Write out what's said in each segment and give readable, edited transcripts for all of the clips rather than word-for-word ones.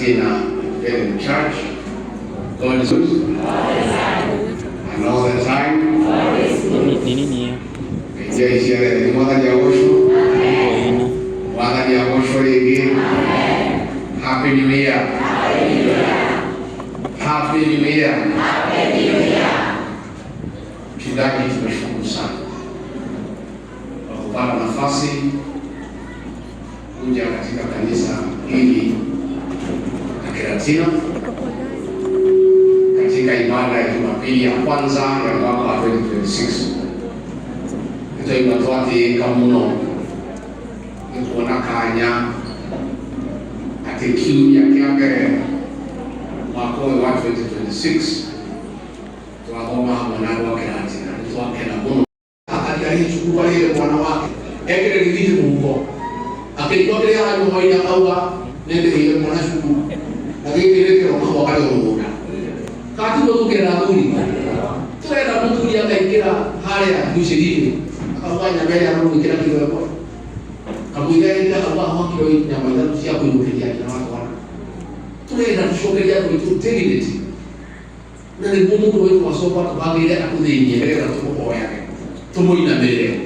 Karatina Living Church. God is good. And all the time. Ni mwaka Jagosho. Mwaka Jagosho again. Happy New Year. Happy New Year. Mchungaji, tumeshukuru sana kwa kupata nafasi kuja katika kanisa hili la Karatina katika ibada ya Jumapili ya kwanza ya mwaka wa 2026. Ito ibatwati kamuno ikuona kanya ati kiu ya kiambere mwaka wa 2026 tuwagoma mwanangu wa Karatina tuwakena muno alichukua ile mwana wake ekele liditi mungo akitokele hayo hoya awa nende ile mwana shuku lakini ile kile kwa wakati wa kati ndo kera duri tuenda mtu ya kaikira hali ya kushiriki akafanya mbele ya Mungu kila kitu hapo kabuida ile Allah hakio ina maana tusia kuinukia na watu wana tuenda tushokelea kwa tuteliti na ni Mungu wetu wasopa tubagire akudhinyeleza tuko yake tumo ina mbele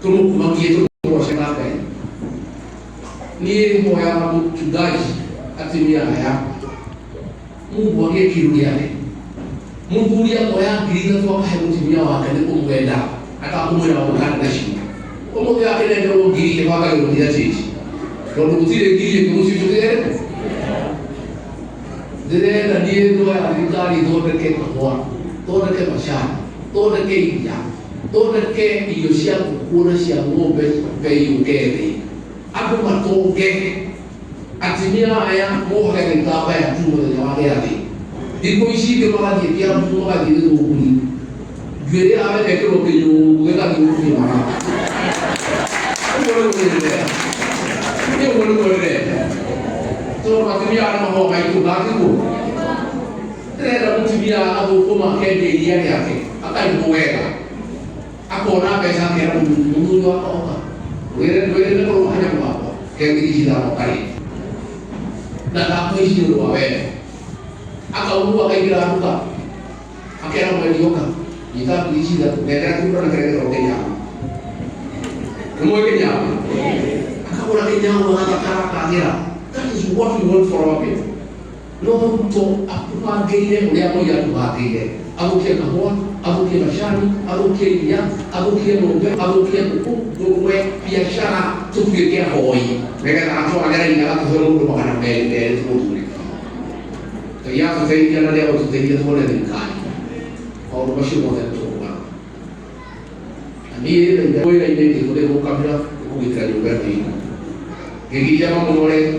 tumo kumakie tumo shaka ni moya mchungaji atimia haya Mungu wake kirudia yake Mungu ulia moya kirida kwa hamutimia wakati kumwenda akakumwenda wakati na shida omo yake ndio ngiri kwa kale ndio chichi ndio kutile ngiri kwa usitokee dere na die ndo ya vikari ndo peke kwa ndo peke mashana ndo peke ya ndo peke iyoshia kukura shia ngombe pe yukere apo matoke atimia haya moha ya kitaba ya tumo ya wale yake iko ishike mara dia pia mtu mara dia ndo kuli gwere ave peke ro ke yo gwera ke kuli mara so atimia ana moha ya kitaba ko tena mtumia abo koma kende yake akaiboweka akona pesa kera mundu wako wewe ko hanya kwa kenge jida wakati na hapo hiyo wewe akaungua kaira ruka akera mwelioka nitakulijida nenda kuna na kere kwa Kenya kumweke nyama akabona Kenya wana kara that is what we want for our people no to akupangeire ulia moja tupangeire abukie kahua abukie mashani abukie nya abukie ngombe abukie kuku ngombe biashara tupigia hoi nega atoa agara ina kuhoro ndo kana mbele tuzuri to ya kusaidia na leo tusaidia tuone ndikani au bashi moja tuwa ani ile ndio ile ile ndio ndio kabla kuita nyumbani ngigija mambo wale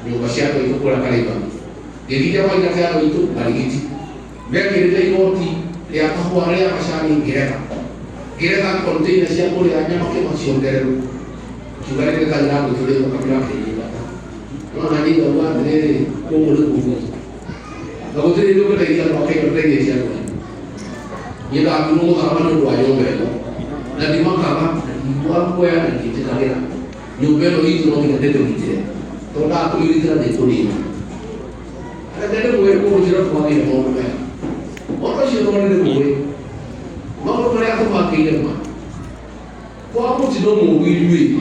nyumba yako iko kula kaliba ngigija mambo yako iko baligiti mbele ile yoti ya kahua rea mashani gereka container sia kule anyama ke masiondero kibale ke kala ko tule ko kabila ke ila no nani do wa ne ko mo lu ko ko tule lu ko dai ya ko ke ko dai sia ko ni da mu no ka ba no do ayo be na di maka ba wa ko ya ni te kalera ni be lo itu no ke te do ni to da ko ni tra de to ni ada de mo ko jira ko ni mo be Orang sih orang itu boleh, mau mereka tu pakai dia mah. Kau aku tidak mau beli,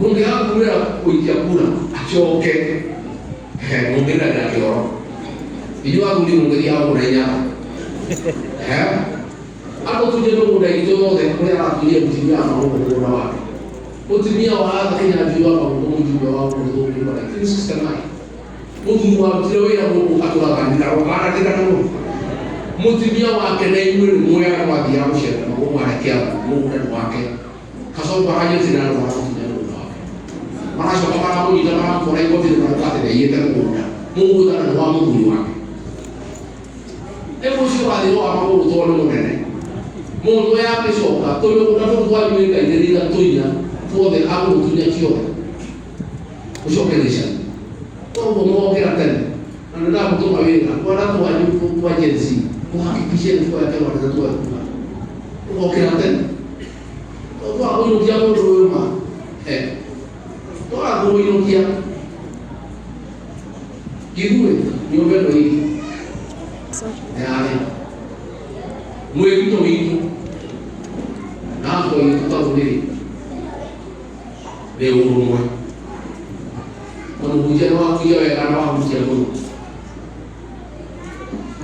mungkin aku mereka kuitia pura, ajo oke, mungkin ada orang. Itu aku di mungkin dia aku nanya, aku tu jadi muda itu, deh, mereka tu dia mesti dia mau berdoa. Mesti dia awak akhirnya juga mau juga mau berdoa. Itu sistem lain. Mesti dia tidak ada mau aturan di dalam mana kita tahu. Mutimia wake na imuri moya kwa dia mshe na kwa hakia Mungu wake kaso kwa haja zina na watu ndio wake mara sio kama Mungu jamaa kwa hiyo vitu na kate ya yete Mungu na wa Mungu wake ebo sio wale wa Mungu to no nene Mungu ya pesoka to yo na to kwa yule ka ile ila tonya to de hapo tunya kio ushokelesha to mo kera tena na ndio mtu mawili kwa watu wa jenzi kuhakikisha kwa yake watatu wa okay tena to hapo ndio jambo ndio ma to hapo ndio kia Kigue ni obelo hii. Mwevito witu nako yitutavuniri be urumwe onubujana wakuya wekana wakuja muno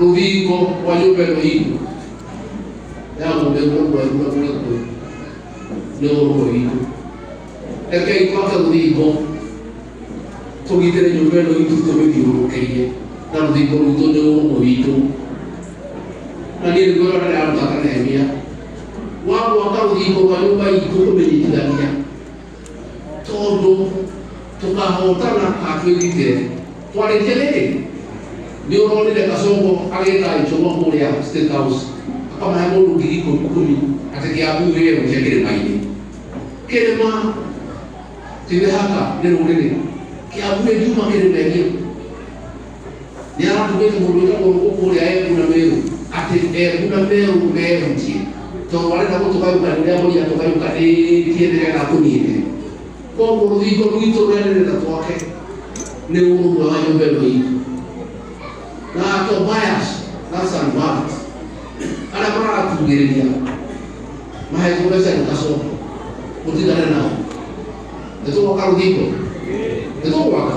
ruviko wayobelo hii yamubegulakulakulakule ne urumwe witu eke ikwaka ruviko tugitere nyobelo hii tutomekiurukeiye na ruviko ruto ne urumwe witu nani ngoro na amtaka Nehemia wao wakaudhiko wanyumba itukumenyitithania tondu tukahotana atwirite twaretelere ni uronire Kasongo ageta ichoma kuria State House akamahe mundu ngiri ikumi atekiabu wire mutekere maini kirema tibe haka ni rurire kiabu juma kiremenia ni aratubete mundu kuria kuna meru ati kuna meru nti to wale na kutoka kwa ndio moja kutoka kwa tiendelea na kunini kwa rudhiko rwito rwene na twake ni urumwe wa nyobelo hii na Tobias na Sanballat ana mara kugerelia mahe kuweza Kasongo kutigana nao ndio wakarudhiko ndio waka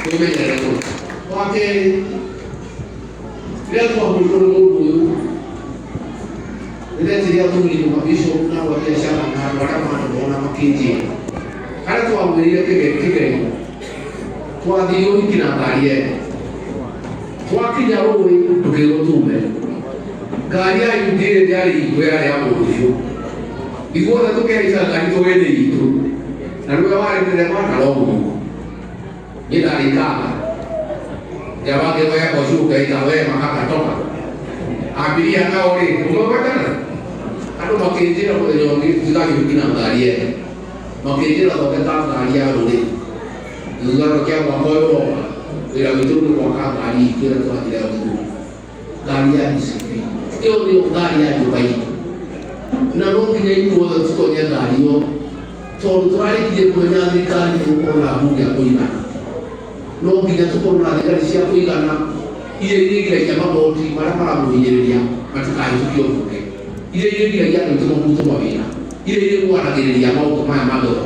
kumeja ndio wake leo kwa mkono ile tiria tumuli mabisho na wa biashara na wakama tunaona makinji hata tuamwelele kige kwa dio kina garie kwa kinya roho tukio tume garia yundire jari kwera ya mwisho igora tukeri sana kanito wende itu na ruwa wale ndio kwa roho ila ikaka ya wake kwa shuka ikawe makatoka abiria nao ni umepatana ando makenjera kwa nyongi zikaki kina ngalie makenjera kwa kata ngalia rudi ngaro kwa moyo ila vitu kwa kali kila kwa kila mtu ngalia disipi hiyo ndio ngalia nyumbani na roho ni hiyo za tukonya ngalio tondrai kile kwa nyani kali kwa na bunge ya kuina no nginya tukona thigari cia kuigana ile ile ya maboti mara muhinyiriria matukai tukio kuke ile ya ndio mtu mawina ile kuaragiriria mauto maya madogo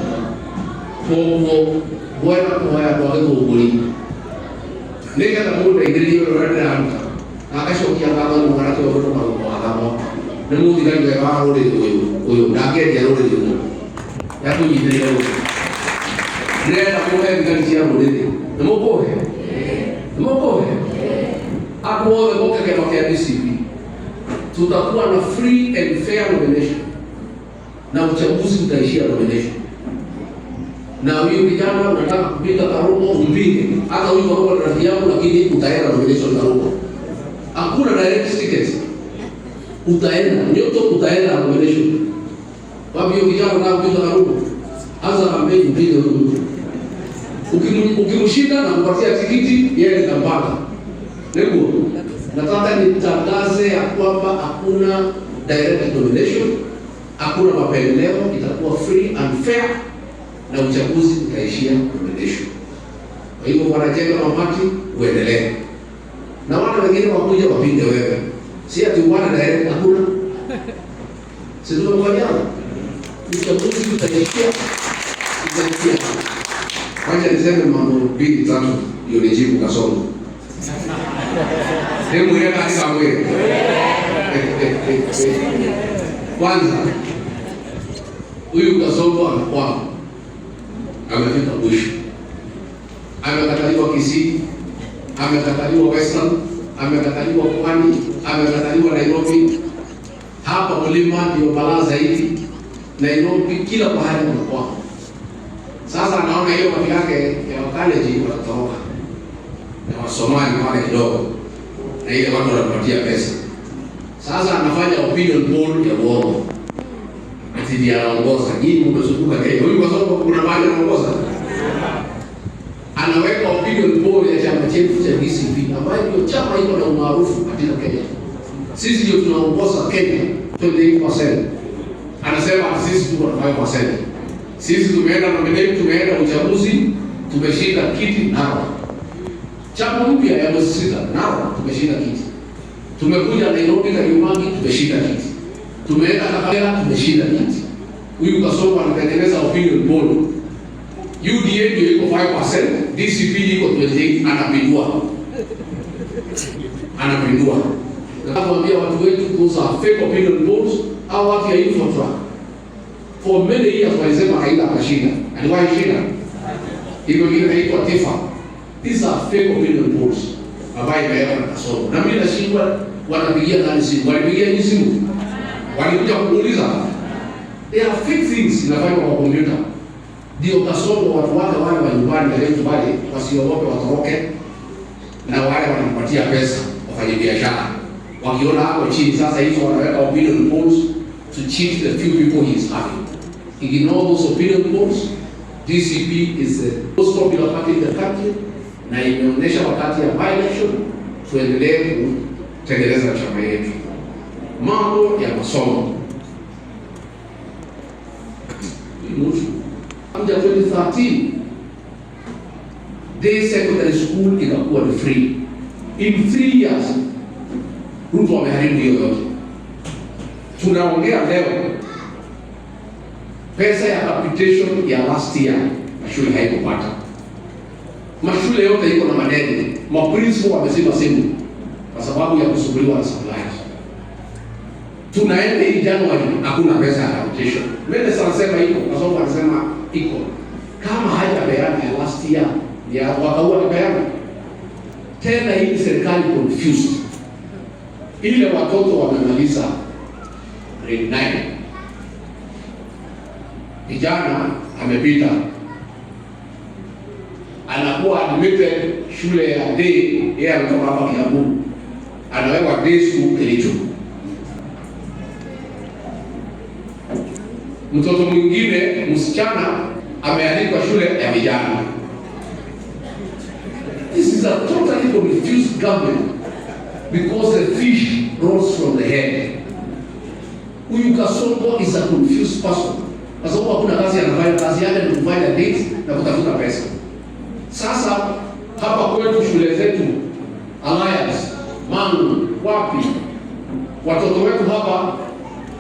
pogo bwana kwa kuguli nega na mundu ingiririo rada amka akashokia baba ni mwana kwa mtu kwa adamo na mundu ngani kwa hao huyo ndageria rode huyo ya kujidiria nenda kwa ngani ya rode Mokohe. Hapo wote wote kwa DCP. Tutakuwa na free and fair nomination. Na uchaguzi utaishia nomination. Na huyo kijana unataka kupiga Karumo umpige. Hata huyo Karumo ni rafiki yako lakini utaenda nomination Karumo. Hakuna direct ticket. Utaenda, nyoto utaenda nomination. Wapi huyo kijana unataka kupiga Karumo? Anza kampeni mpige huyo. Ukimshinda na kupatia tikiti yeye nitampata. Ndio. Nataka nitangaze ya kwamba hakuna direct nomination, hakuna mapendeleo, itakuwa free and fair na uchaguzi utaishia nomination. Kwa hivyo wanajenga mamati uendelee. Na watu wengine wakuja wapinde wewe. Si ati wana direct hakuna. Sisi tunakubaliana. Uchaguzi utaishia Wacha niseme mambo mbili tatu ndio nijibu Kasongo. Demu yeye katika wewe. Kwanza huyu Kasongo anakuwa amefika mwisho. Amekataliwa Kisii, amekataliwa Western, amekataliwa Pwani, amekataliwa Nairobi. Hapa mlima ndio balaa zaidi. Nairobi kila pahali anakuwa. Sasa naona hiyo mali yake ya college watatoka. Na Wasomali wale kidogo. Na ile watu wanapatia pesa. Sasa anafanya opinion poll ya uongo. Ati ndiye anaongoza. Nyinyi mtazunguka Kenya. Huyu kwa sababu kuna mahali anaongoza. Anaweka opinion poll ya chama chetu cha DCP ambayo ndio chama iko na umaarufu katika Kenya. Sisi ndio tunaongoza Kenya 28%. Anasema sisi tuko na 5%. Sisi tumeenda nominate, tumeenda uchaguzi, tumeshinda kiti nao. Chama mpya ya mwezi sita, nao tumeshinda kiti. Tumekuja Nairobi Kariumangi, tumeshinda kiti. Tumeenda Kakamega, tumeshinda kiti. Huyu Kasongo anatengeneza opinion poll. UDA ndio iko 5%, DCP iko 28, anapindua. Nakwambia watu wetu, those are fake opinion polls, au watu ya Infotrack. For many years walisema Raila akashinda. Aliwahi shinda. Iko ingine inaitwa Tifa. These are fake opinion polls ambayo imewekwa na Kasongo. Na mimi nashindwa wanapigia nani simu? Walipigia ni simu? Walikuja kuuliza. They are fake things inafanywa kwa kompyuta. Ndio Kasongo watu wale wa nyumbani leo bali wasiogope watoroke, na wale wanampatia pesa wafanye biashara. Wakiona hapo chini sasa hizo wanaweka opinion polls to cheat the few people he is having. Ignore those opinion polls. DCP is the most popular party in the country, na imeonyesha wakati ya by-election tuendelee kutengeneza chama yetu. Mambo ya masomo. After 2013, day secondary school ikakuwa ni free. In 3 years, Ruto wameharibu hiyo yote. Tunaongea leo, pesa ya capitation ya last year, mashule haikupata. Mashule yote iko na madeni. Maprincipal wamezima simu kwa sababu ya kusumbuliwa na suppliers. Tunaenda hii January, hakuna pesa ya capitation. Mimi sanasema iko, kwa sababu wanasema iko. Kama hajapeana ya last year, ya wakaua kupeana. Tena hii serikali confused. Ile watoto wamemaliza grade 9. Kijana amepita, anakuwa admitted shule ya day, yeye anatoka hapa Kiambu, anawekwa day school Kericho. Mtoto mwingine msichana ameandikwa shule ya vijana. This is a totally confused government because the fish rolls from the head. Huyu Kasongo is a confused person. Kwa sababu hakuna kazi anafanya, kazi yake ni kufanya dates na kutafuta pesa. Sasa hapa kwetu shule zetu Alliance, Mangu, wapi? Watoto wetu hapa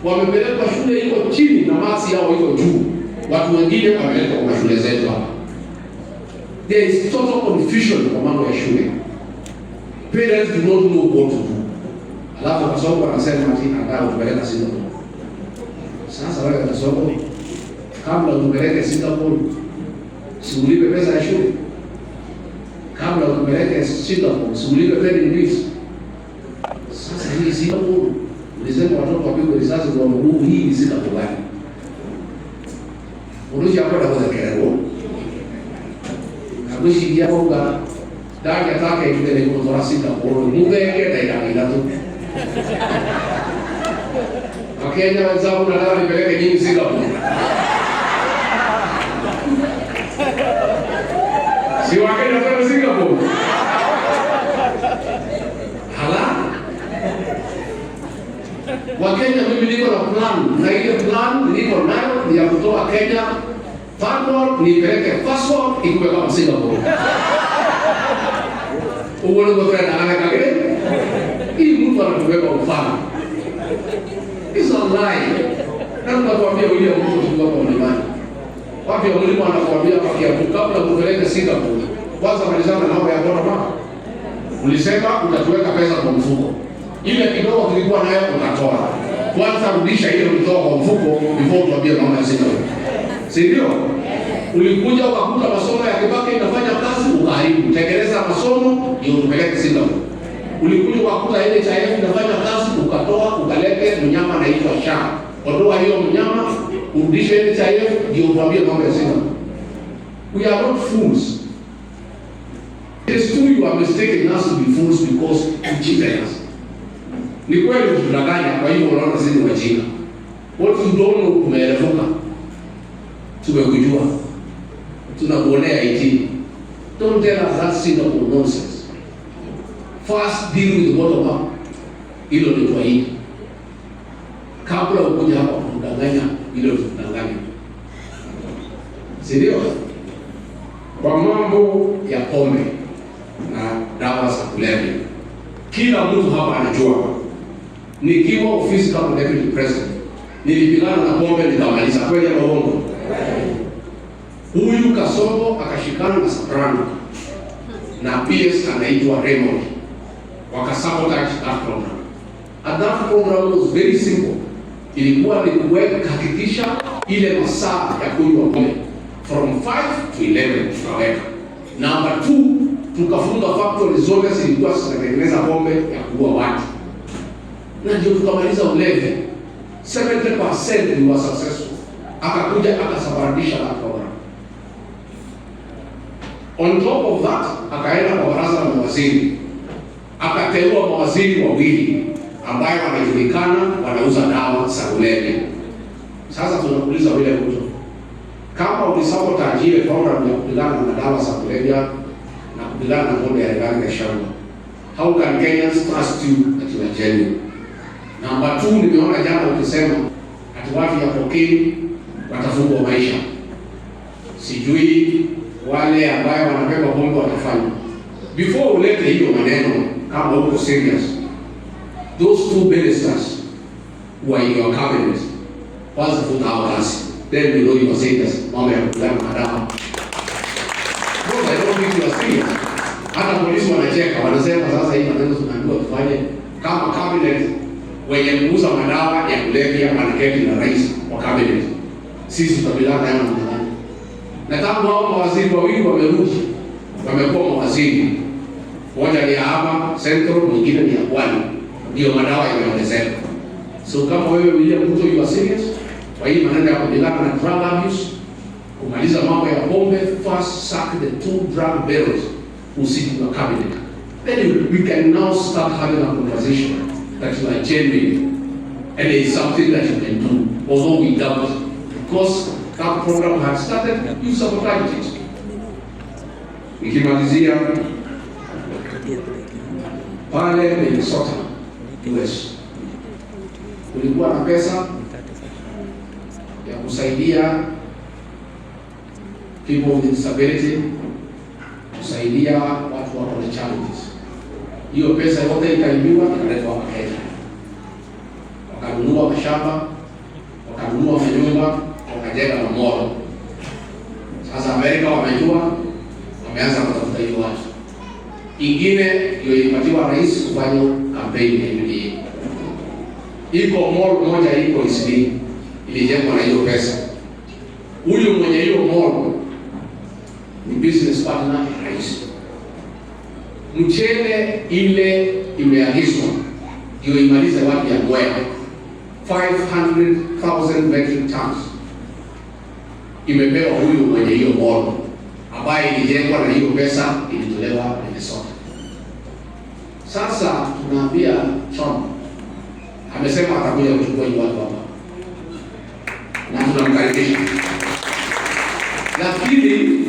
wamepelekwa shule iko chini na maksi yao iko juu. Watu wengine wamepelekwa kwa shule zetu hapa. There is total confusion kwa mambo ya shule. Parents do not know what to do. Alafu Kasongo anasema ati anataka kupeleka Singapore. Sasa wewe Kasongo, kabla upeleke Singapore, si ulipe pesa ya shule? Kabla upeleke Singapore, si ulipe pending fees? Sasa hii Singapore, ulisema watoto wapigwe risasi kwa mguu, hii ni Singapore gani? Uruja hapo na kerero. Kabushi yako ga daki atake ile ni kwa Singapore, mungeke daika tu. Wakenya wenzangu nataka nipeleke nyinyi Singapore. Si Wakenya kwenda Singapore? Hala? Wakenya mimi niko na plan, na ile plan niko nayo ni ya kutoa Kenya passport, nipeleke passport ikuwe kama Singapore. Uone kwa tena anakage. Hii mtu anatuweka mfano. It's a lie. Ndio nakwambia yule mtu tulikuwa kwa mlimani. Wapi mwalimu anakuambia kabla kupeleka Singapore, kwanza malizana na mambo ya bora. Ulisema utatuweka pesa kwa mfuko. Ile kidogo tulikuwa nayo utatoa. Kwanza rudisha ile ulitoa kwa mfuko before tuambie mambo ya Singapore. Si ndio? Ulikuja ukakuta masomo ya Kibaki inafanya kazi, ukaharibu. Tengeneza masomo ndio tupeleke Singapore. Ulikuja ukakuta ile NHIF inafanya kazi, ukatoa ukalete mnyama anaitwa SHA. Ondoa hiyo mnyama, urudishe NHIF ndio tuambie mambo ya Singapore. We are not fools. It is true you are mistaken us to be fools because you cheated us. Ni kweli tunadanganya, kwa hivyo unaona sisi ni wajinga. What you don't know umeelefuka. Tumekujua. Tunakuonea IT. Don't tell us that Singapore nonsense. First deal with the bottom up. Hilo ni kwa hii. Kabla ukuja hapa kudanganya, hilo tunadanganya. Sindio? Kwa mambo ya pombe na dawa za kulevya. Kila mtu hapa anajua, nikiwa ofisi kama deputy president nilipigana na pombe nikamaliza. Kweli ama uongo? Huyu Kasongo akashikana na Soprano na PS anaitwa Raymond, wakasabotage that program. And that program was very simple. Ilikuwa ni kuhakikisha ile masaa ya kunywa pombe from 5 to 11 tukaweka. Number 2, tukafunga factory zote zilikuwa zinatengeneza pombe ya kuua watu, na ndio tukamaliza ulevi. 70% we were successful. Akakuja akasababisha that program. On top of that, akaenda kwa baraza la mawaziri, akateua mawaziri wawili ambayo wanajulikana wanauza dawa za kulevya. Sasa tunakuuliza William Ruto, kama ulisabotage ile program ya kupigana na dawa za kulevya na kupigana na pombe ya Rigathi Gachagua, how can Kenyans trust you that you are genuine? Number 2, nimeona jana ukisema ati watu ya cocaine watafungwa maisha. Sijui wale ambayo wanabeba pombe watafanya. Before ulete hiyo maneno, kama uko serious, those 2 ministers who are in your cabinet, kwanza futa hao kazi. Then we know you are serious. Mambo ya kupigana na dawa. Because I don't think you are serious. Hata polisi wanacheka, wanasema sasa hii maneno tunaambiwa tufanye kama cabinet wenye kuuza madawa ya kulevya wanaketi na rais wa cabinet. Sisi tutabidana nayo mtaani. Na tangu hao mawaziri wawili wamerudi, wamekuwa mawaziri. Moja ni hapa Central, mwingine ni Pwani. Ndio madawa yameongezeka. So kama wewe William Ruto you are serious, kwa hii maneno ya kupigana na drug abuse, kumaliza mambo ya pombe, first sack the 2 drug barons who sit in the cabinet. Then we can now start having a conversation that you are genuine and it is something that you can do, although we doubt, because that program had started, you sabotaged it. Nikimalizia pale Minnesota, US, kulikuwa na pesa ya kusaidia people with disability, kusaidia watu wako na challenges. Hiyo pesa yote ikaibiwa ikaletwa hapa Kenya. Wakanunua mashamba, wakanunua manyumba, wakajenga mamoro. Sasa Amerika wamejua, wameanza kutafuta hiyo watu. Ingine ndio ilipatiwa rais kufanya kampeni ya UDA. Iko mall moja iko Isli, ilijengwa na hiyo pesa. Huyo mwenye hiyo mall ni business partner ya rais. Mchele ile imeagizwa ndio imalize watu ya Mwea 500,000 metric tons imepewa huyu mwenye hiyo mall ambaye ilijengwa na hiyo pesa ilitolewa Minnesota. Sasa tunaambia Trump amesema atakuja kuchukua hiyo watu hapa na tunamkaribisha. Lakini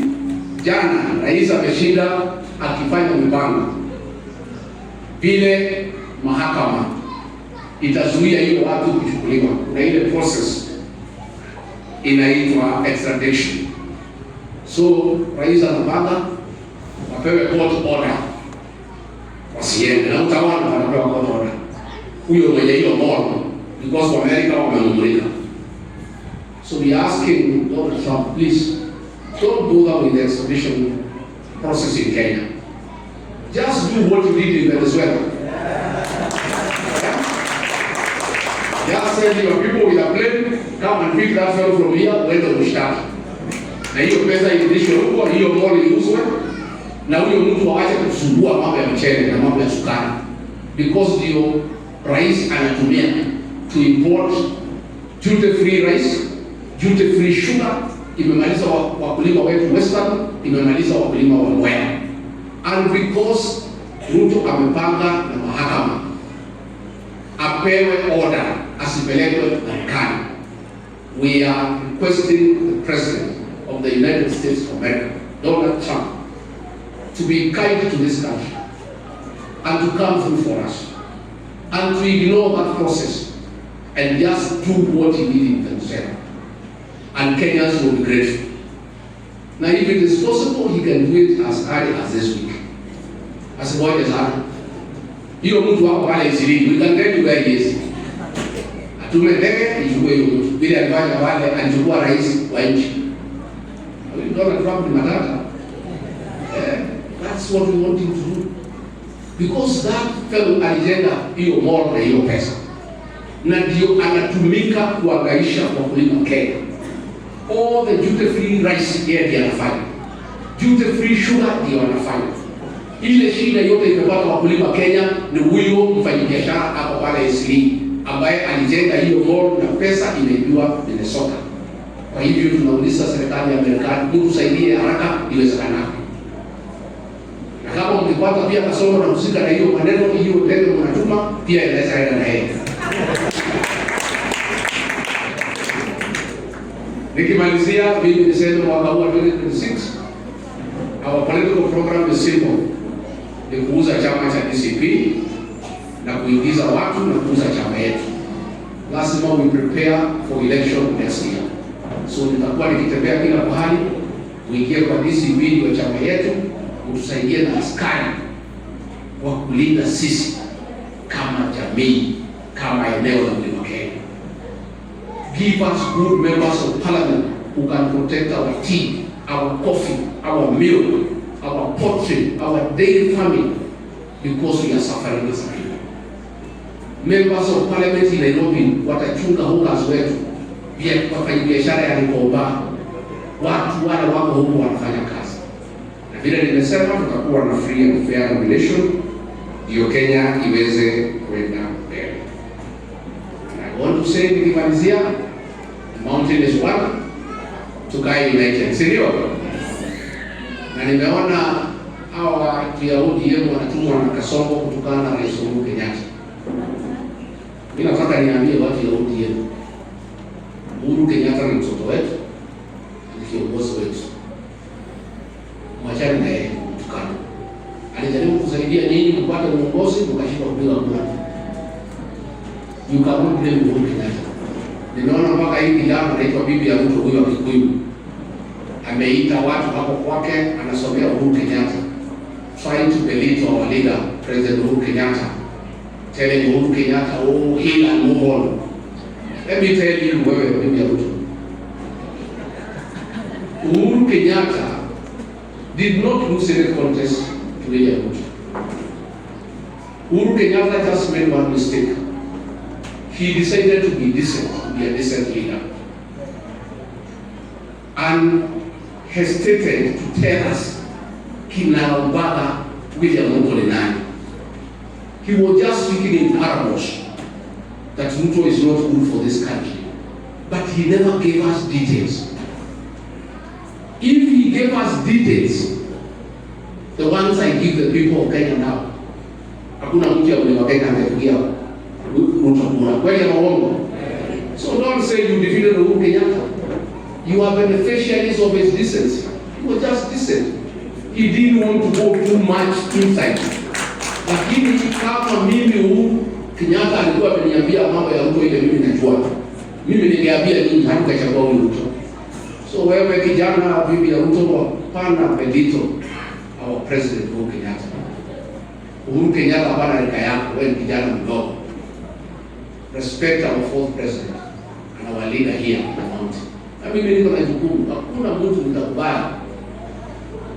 jana rais ameshinda akifanya mipango vile mahakama itazuia hiyo watu kuchukuliwa. Kuna ile process inaitwa extradition. So rais anapanga wapewe court order wasiende, na utawala wanapewa court order huyo mwenye hiyo mall, because America wamemulika. So we asking Donald Trump, please don't bother with the extradition process in Kenya. Just do what you did in Venezuela. Just send your people with a plane, come and pick that fellow from here, wende mshtaki. Na hiyo pesa irudishwe huko, hiyo mall iuzwe, na huyo mtu waache kusumbua mambo ya mchele na mambo ya sukari. Because ndio rais anatumia to import duty-free rice, duty-free sugar, imemaliza wakulima wetu Western, imemaliza wakulima wa Mwea. And because Ruto amepanga na mahakama apewe order asipelekwe Marekani, we are requesting the President of the United States of America, Donald Trump, to be kind to this country and to come through for us and to ignore that process and just do what he did in Venezuela. And Kenyans will be grateful. Now, if it is possible, he can do it as early as this week. Asiboje sana. Hiyo mtu wako pale Isili, we can get you where he is. Atume ndege ichukue hiyo mtu. Bila alifanya wale alichukua rais wa nchi. Donald Trump ni matata. That's what we want him to do. Because that fellow alijenga hiyo mall na hiyo pesa. Na ndio anatumika kuangaisha wakulima Kenya. All the duty free rice yeye ndiye anafanya. Duty free sugar ndiyo anafanya. Ile shida yote imepata wakulima Kenya ni huyo mfanyabiashara hapo pale Isili ambaye alijenga hiyo mall na pesa imeibiwa Minnesota. Kwa hivyo tunauliza serikali ya Marekani mtusaidie haraka iwezekanavyo. Na kama mkipata pia kasoro na msika na hiyo maneno hiyo ndege mnatuma pia inaweza enda na yeye. Nikimalizia mimi niseme mwaka huu 2026 our political program is simple. Ni kuuza chama cha DCP na kuingiza watu na kuuza chama yetu. Lazima we prepare for election next year. So nitakuwa nikitembea kila mahali, kuingia kwa DCP wa chama yetu, kutusaidia na askari wa kulinda sisi kama jamii, kama eneo la Mlima Kenya. Give us good members of parliament who can protect our tea, our coffee, our milk, our poultry, our dairy farming, because we are suffering as a people. Members of parliament in Nairobi watachunga hawkers wetu, pia wafanya biashara ya mikoba, watu wale wako huko wanafanya kazi. Na vile nimesema tutakuwa na free and fair regulation ndio Kenya iweze kwenda mbele. I want to say nikimalizia, the mountain is one, tukae united. Sindio? Na nimeona hawa watu ya ODM wanatumwa na Kasongo kutokana na Rais Uhuru Kenyatta. Mimi nataka niambie watu ya ODM, Uhuru Kenyatta ni mtoto wetu, ni kiongozi wetu. Mwachane na yeye kutukana. Alijaribu kusaidia nyinyi kupata uongozi, mkashindwa kupiga kura. You cannot blame Uhuru Kenyatta. Nimeona mpaka hii kijana anaitwa bibi ya Ruto, huyo Kikuyu, ameita watu hapo kwake, anasomea Uhuru Kenyatta, trying to belittle our leader, President Uhuru Kenyatta, telling Uhuru Kenyatta, oh, heal and move on. Let me tell you, wewe bibi ya Ruto, Uhuru Kenyatta did not lose any contest to William Ruto. Uhuru Kenyatta just made one mistake. He decided to be decent, to be a decent leader, and hesitated to tell us kinaubaga William Ruto ni nani. He was just speaking in parables that Ruto is not good for this country, but he never gave us details. If he gave us details, the ones I give the people of Kenya now, hakuna mtu ya Mlima Kenya anayepigia Ruto kura. Kweli ama uongo? So don't say you defeated Uhuru Kenyatta. You are beneficiaries of his decency. He was just decent. He didn't want to go too much inside. Lakini kama mimi Uhuru Kenyatta alikuwa ameniambia mambo ya Ruto ile mimi najua, mimi ningeambia nyinyi hamkachagua Ruto. So wewe kijana bibi ya Ruto, hapana belittle our president Uhuru Kenyatta. Uhuru Kenyatta hapana rika yako, wewe kijana mdogo. Respect our fourth president and our leader here in the mountain. Na mimi niko na jukumu, hakuna mtu nitakubali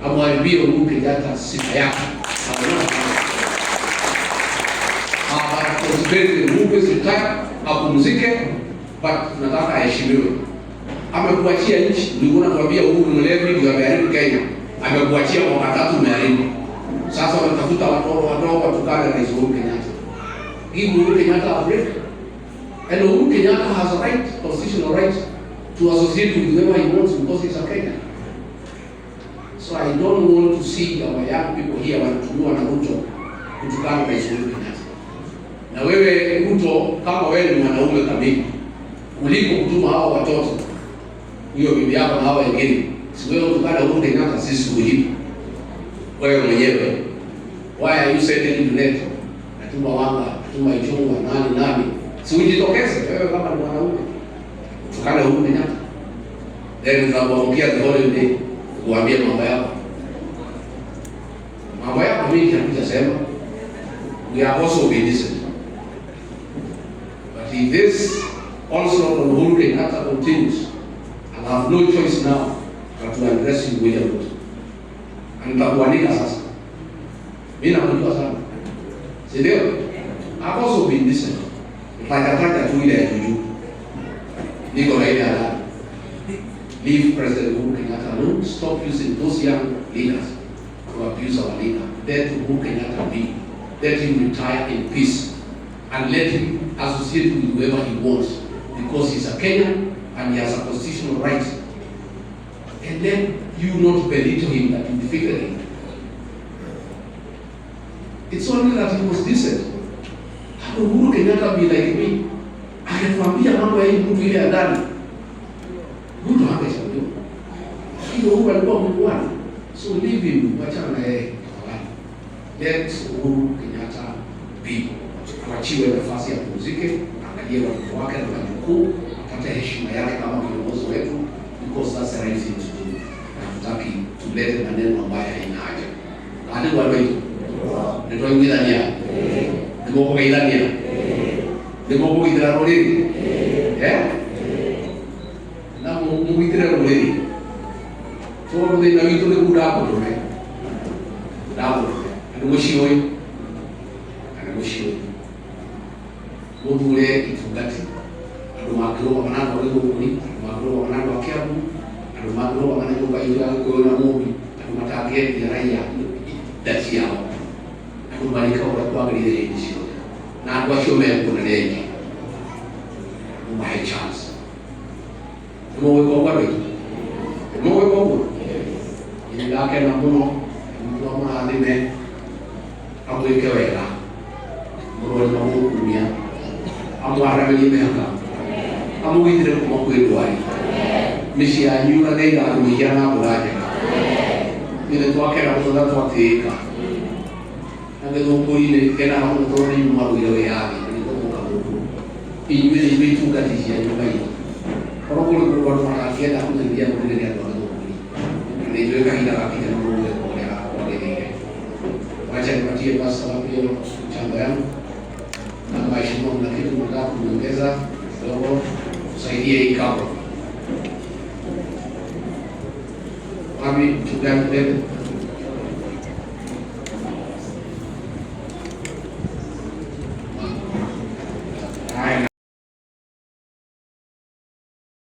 amwharibie Uhuru Kenyatta sifa yake. Mungu sitaka apumzike, but tunataka aheshimiwe. Amekuachia nchi, ndio unakwambia Uhuru mlevi ndio ameharibu Kenya. Amekuachia mwaka 3 umeharibu. Sasa wanatafuta watoto wadogo watukane Rais Uhuru Kenyatta. Give Uhuru Kenyatta a break. And Uhuru Kenyatta has a right, constitutional right, to associate with whoever he wants because he's a Kenyan. So I don't want to see our young people here wanatumiwa na Ruto kutukana Rais Uhuru Kenyatta. Na wewe Ruto, kama wewe ni mwanaume kamili, kuliko kutuma hao watoto, hiyo bibi yako na hao wengine, si wewe utukana Uhuru Kenyatta, sisi kujibu wewe mwenyewe. Why are you sending to net? Natuma wanga, natuma ichungwa, nani. Si ujitokeze wewe kama ni mwanaume utukana Uhuru Kenyatta. Then tunapoongea the whole day kuambia mambo yako. mingi hakutasema. We are also obedient. But if this also on Uhuru Kenyatta continues, I have no choice now but to address you William Ruto. And nitakuandika sasa. Mimi nakujua sana. Si ndio? I've also been decent. Nitataja tu ile ya juu. Niko na ile halali. Leave President Uhuru Kenyatta alone. Stop using those young leaders to abuse our leader. Let Uhuru Kenyatta be. Let him retire in peace. And let him associate with whoever he wants. Because he's a Kenyan and he has a constitutional right. And then you not belittle him that you defeated him. It's only that he was decent. How Uhuru Kenyatta be like me? Angetuambia mambo ya hii mtu ile ya ndani. Mtu hangechagua. Hiyo huyu alikuwa mwana. So leave him, wachana na yeye. Let Uhuru Kenyatta be. Achiwe nafasi ya kupumzike, angalie watoto wake na wajukuu, apate heshima yake kama kiongozi wetu, because that's the right thing to do. Hatutaki tulete maneno ambayo haina haja. Hadi wale ndio ingilania. Ndio kwa ingilania. Ndio kwa ingilania. Na muitira roleni. So ndio na wito le kudapo ndio. Dapo. Ndio mshiwe. Ndio mshiwe. Mudure itugati. Ndio makro wanana wale kuni, makro wanana wa Kiambu, ndio makro wanana kwa ila kwa na Mobi, ndio matageti ya raia dati yao. Ndio malika wala kwa gari ile ndio. Na kwa shome kuna nini? My chance. Ndio wewe kwa wapi? Ndio wewe kwa wapi? Ile yake na mkono ndio maana alime hapo ikaweka. Moro na kuumia. Amwara wenyewe hapa. Amuitire kuma kwetwari. Mishi anyura nega amujana kuraje. Ile twakera kuzoda twateka. Nage ngokuri kena hapo tori mwaru ile yabi. Ndio kabuku. Inywe ni vitu kati ya nyumba hii. Kwa kule kwa watu wanakienda kuzingia kule ya watu ngokuri. Ndio kaida kapita na mungu kwa ya kwa ile. Wacha nipatie basi sababu hiyo mchango yangu. Na mheshimiwa na kitu nataka kuongeza kidogo kusaidia hii kapo. Mchungaji